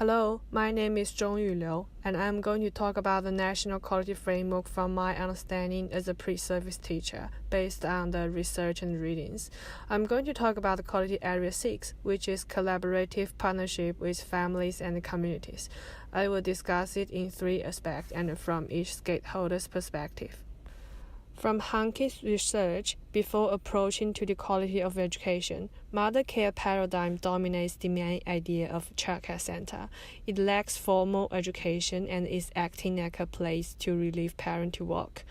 Hello, my name is Zhongyu, and I'm going to talk about the National Quality Framework from my understanding as a pre-service teacher, based on the research and readings. I'm going to talk about the Quality Area 6, which is collaborative partnership with families and communities. I will discuss it in three aspects and from each stakeholder's perspective. From Hanke's research, before approaching to the quality of education, mother care paradigm dominates the main idea of childcare center. It lacks formal education and is acting like a place to relieve parent to work.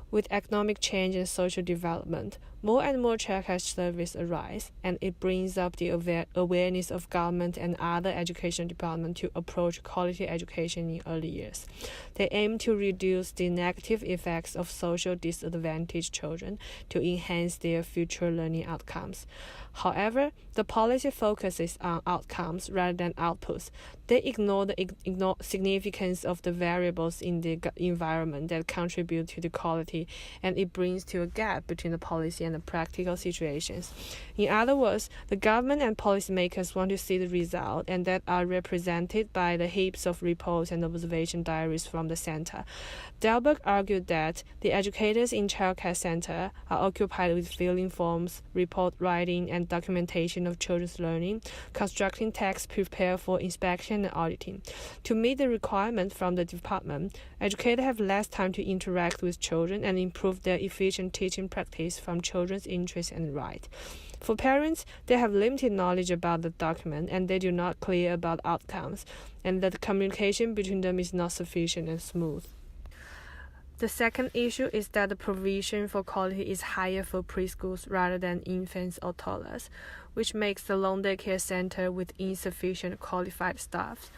With economic change and social development, more and more childcare services arise, and it brings up the awareness of government and other education departments to approach quality education in early years. They aim to reduce the negative effects of social disadvantaged children to enhance their future learning outcomes. However, the policy focuses on outcomes rather than outputs. They ignore the significance of the variables in the environment that contribute to the quality, and it brings to a gap between the policy and the practical situations. In other words, the government and policymakers want to see the result, and that are represented by the heaps of reports and observation diaries from the center. Delberg argued that the educators in childcare center are occupied with filling forms, report writing, and documentation of children's learning, constructing texts prepared for inspection and auditing. To meet the requirement from the department, educators have less time to interact with children and improve their efficient teaching practice from children's interests and right. For parents, they have limited knowledge about the document and they do not clear about outcomes, and that the communication between them is not sufficient and smooth. The second issue is that the provision for quality is higher for preschools rather than infants or toddlers, which makes the long daycare center with insufficient qualified staff.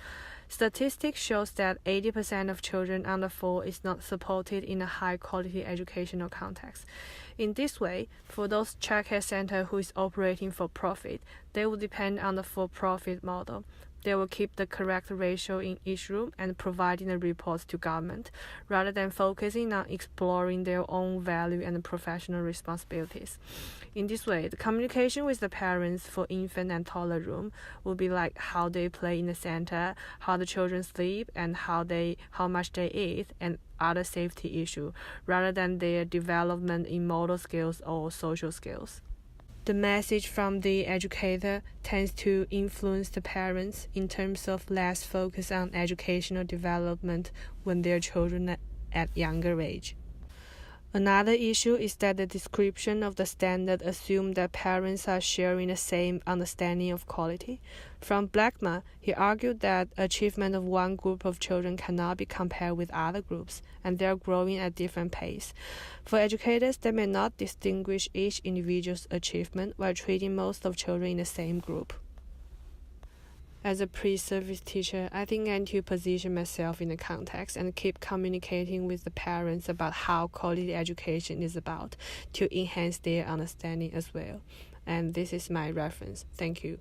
Statistics shows that 80% of children under 4 is not supported in a high-quality educational context. In this way, for those childcare centers who is operating for profit, they will depend on the for-profit model. They will keep the correct ratio in each room and providing the reports to government, rather than focusing on exploring their own value and professional responsibilities. In this way, the communication with the parents for infant and toddler room will be like how they play in the center, how the children sleep, and how much they eat, and other safety issues, rather than their development in motor skills or social skills. The message from the educator tends to influence the parents in terms of less focus on educational development when their children at younger age. Another issue is that the description of the standard assumes that parents are sharing the same understanding of quality. From Blackman, he argued that achievement of one group of children cannot be compared with other groups, and they are growing at different pace. For educators, they may not distinguish each individual's achievement while treating most of children in the same group. As a pre-service teacher, I think I need to position myself in the context and keep communicating with the parents about how quality education is about to enhance their understanding as well. And this is my reference. Thank you.